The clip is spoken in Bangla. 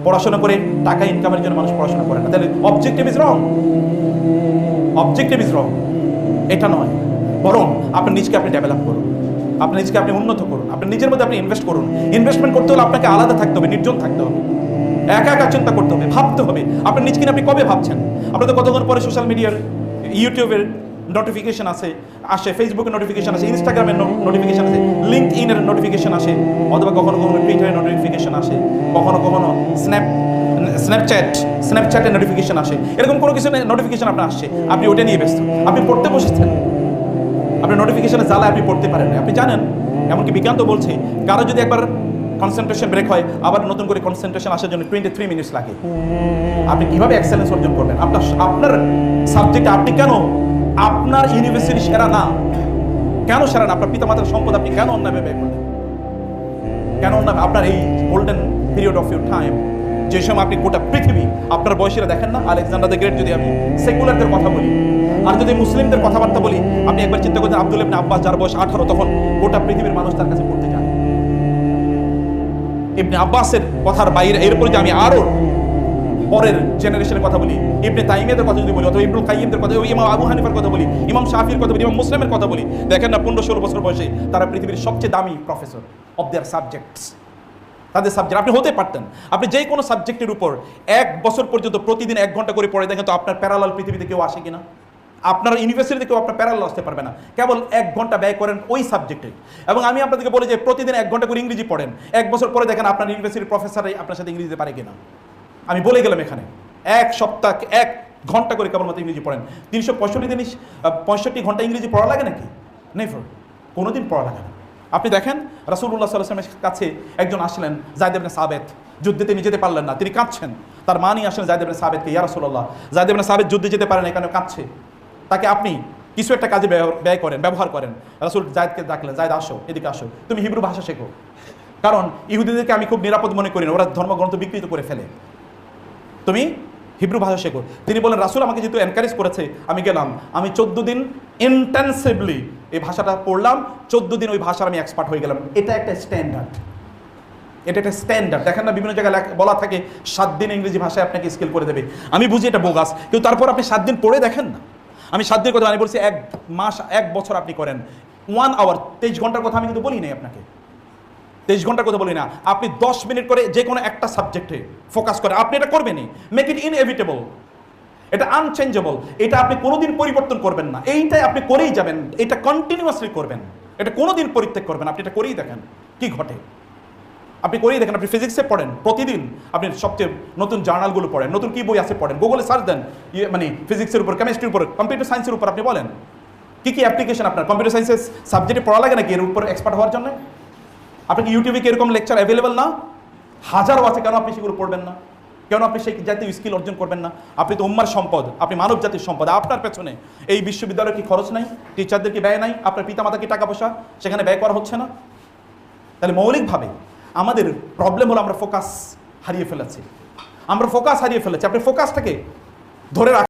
পড়াশোনা করে টাকা ইনকামের জন্য মানুষ পড়াশোনা করে না, তাহলে objective is wrong. Objective is wrong, এটা নয়। বরং আপনার নিজকে আপনি ডেভেলপ করুন, আপনার নিজকে আপনি উন্নত করুন, আপনার নিজের মধ্যে আপনি ইনভেস্ট করুন। ইনভেস্টমেন্ট করতে হলে আপনাকে আলাদা থাকতে হবে, নির্জন থাকতে হবে, একা একা চিন্তা করতে হবে, ভাবতে হবে। আপনার নিজকে আপনি কবে ভাবছেন? আপনার তো কতক্ষণ পরে সোশ্যাল মিডিয়ার, ইউটিউবের নোটিফিকেশন আসে, ফেসবুকের নোটিফিকেশন আসে, ইনস্টাগ্রামের নোটিফিকেশন আসে, লিঙ্কডইনের নোটিফিকেশন আসে, অথবা কখনো কখনো টুইটারের নোটিফিকেশন আসে, কখনো কখনো স্ন্যাপচ্যাটের নোটিফিকেশন আসে। এরকম কোনো কিছু নোটিফিকেশন আপনার আসছে, আপনি ওটা নিয়ে ব্যস্ত, আপনি পড়তে বসেছেন, আপনি নোটিফিকেশনের জ্বালায় আপনি পড়তে পারেন না। আপনি জানেন, এমনকি বিজ্ঞান তো বলছে, কারো যদি একবার কনসেন্ট্রেশন ব্রেক হয়, আবার নতুন করে কনসেন্ট্রেশন আসার জন্য 23 মিনিটস লাগে। আপনি কিভাবে এক্সেলেন্স অর্জন করবেন? আপনার সাবজেক্টে আপনি কেন আপনার ইউনিভার্সিটি সেরা না? কেন সেরা না? আপনার পিতামাতার সম্পদ আপনি কেন অন্যায় ব্যয় করলেন? কেন অন্যায়? আপনার এই golden period of your time, যে সময় আপনি গোটা পৃথিবী, আপনার বয়সীরা দেখেন না, আলেকজান্ডার দ্য গ্রেট, যদি আমি সেকুলারদের কথা বলি আর যদি মুসলিমদের কথাবার্তা বলি, আপনি একবার চিন্তা করছেন আব্দুল্লাহ ইবনে আব্বাস, যার বয়স 18, তখন গোটা পৃথিবীর মানুষ তার কাছে পড়তে যায়। ইবনে আব্বাসের কথার বাইরে এরপরে যে আমি আরো পরের জেনারেশনের কথা বলি, ইবনে তাইমিয়াদের কথা যদি বলি, অথবা ইবনুল কাইয়িমদের কথা, ইমাম আবু হানিফার কথা বলি, ইমাম শাফির কথা বলি, ইমাম মুসলিমের কথা বলি, দেখেন না 15-16 বছর বয়সে তারা পৃথিবীর সবচেয়ে দামি প্রফেসর অফ দেয়ার সাবজেক্টস। তাদের সাবজেক্ট আপনি হতে পারতেন, আপনি যে কোনো সাবজেক্টের উপর 1 বছর পর্যন্ত প্রতিদিন 1 ঘন্টা করে পড়ে দেখেন তো আপনার প্যারালাল পৃথিবীতে কেউ আসে কিনা? আপনার ইউনিভার্সিটিতে কেউ আপনার প্যারালাল আসতে পারবে না, কেবল 1 ঘন্টা ব্যয় করেন ওই সাবজেক্টে। এবং আমি আপনাদেরকে বলি যে প্রতিদিন 1 ঘন্টা করে ইংরেজি পড়েন, 1 বছর পরে দেখেন আপনার ইউনিভার্সিটির প্রফেসরই আপনার সাথে ইংরেজিতে পারে কিনা। আমি বলে গেলাম এখানে 1 সপ্তাহ 1 ঘন্টা করে কেবলমাত্র ইংরেজি পড়েন, 365 দিন 65 ঘন্টা ইংরেজি পড়া লাগে নাকি? নেভার, কোনোদিন পড়া লাগে না। আপনি দেখেন রাসূলুল্লাহ সাল্লাল্লাহু আলাইহি ওয়াসাল্লামের কাছে একজন আসলেন, যায়েদ ইবনে সাবিত, যুদ্ধে তিনি যেতে পারলেন না, তিনি কাঁদছেন। তার মা নিয়ে আসলেন যায়েদ ইবনে সাবিতকে, ইয়া রাসূলুল্লাহ, যায়েদ ইবনে সাবিত যুদ্ধে যেতে পারে না, এখানে কাঁদছে, তাকে আপনি কিছু একটা কাজে ব্যবহার করেন। রাসূল যায়েদকে ডাকলেন, যায়েদ আসো, এদিকে আসো, তুমি হিব্রু ভাষা শেখো, কারণ ইহুদিদেরকে আমি খুব নিরাপদ মনে করি না, ওরা ধর্মগ্রন্থ বিকৃত করে ফেলে, তুমি হিব্রু ভাষা শেখো। তিনি বলেন, রাসূল আমাকে যেহেতু এনকারেজ করেছে, আমি গেলাম, আমি 14 দিন ইন্টেন্সিভলি এই ভাষাটা পড়লাম, 14 দিন ওই ভাষার আমি এক্সপার্ট হয়ে গেলাম। এটা একটা স্ট্যান্ডার্ড, এটা একটা স্ট্যান্ডার্ড। দেখেন না বিভিন্ন জায়গায় বলা থাকে 7 দিন ইংরেজি ভাষায় আপনাকে স্কিল করে দেবে। আমি বুঝি এটা বোগাস, কিন্তু তারপর আপনি 7 দিন পড়ে দেখেন না। আমি 7 দিনের কথা আমি বলছি, 1 মাস 1 বছর আপনি করেন, 1 আওয়ার 23 ঘন্টার কথা আমি কিন্তু বলি নাই আপনাকে, 23 ঘন্টার কথা বলি না। আপনি 10 মিনিট করে যে কোনো একটা সাবজেক্টে ফোকাস করে আপনি এটা করবেনই। মেক ইট ইনএভিটেবল, এটা আনচেঞ্জেবল, এটা আপনি কোনোদিন পরিবর্তন করবেন না, এইটাই আপনি করেই যাবেন, এটা কন্টিনিউয়াসলি করবেন, এটা কোনোদিন পরিত্যাগ করবেন। আপনি এটা করেই দেখেন কি ঘটে, আপনি করেই দেখেন। আপনি ফিজিক্সে পড়েন, প্রতিদিন আপনি সবচেয়ে নতুন জার্নালগুলো পড়েন, নতুন কি বই আছে পড়েন, গুগলে সার্চ দেন, মানে ফিজিক্সের উপর, কেমিস্ট্রির উপর, কম্পিউটার সায়েন্সের উপর আপনি বলেন কি কি অ্যাপ্লিকেশন আপনার কম্পিউটার সায়েন্সের সাবজেক্টে পড়া লাগে নাকি এর উপর এক্সপার্ট হওয়ার জন্য? আপনাকে ইউটিউবে কি এরকম লেকচার অ্যাভেলেবল না? হাজারো আছে, কেন আপনি সেগুলো পড়বেন না? কেন আপনি সেই জাতীয় স্কিল অর্জন করবেন না? আপনি তো উম্মার সম্পদ, আপনি মানব জাতির সম্পদ। আপনার পেছনে এই বিশ্ববিদ্যালয়ের কি খরচ নাই? টিচারদের কি ব্যয় নাই? আপনার পিতামাতা কি টাকা পয়সা সেখানে ব্যয় করা হচ্ছে না? তাহলে মৌলিকভাবে আমাদের প্রবলেম হলো আমরা ফোকাস হারিয়ে ফেলেছি। আপনি ফোকাসটাকে ধরে রাখুন।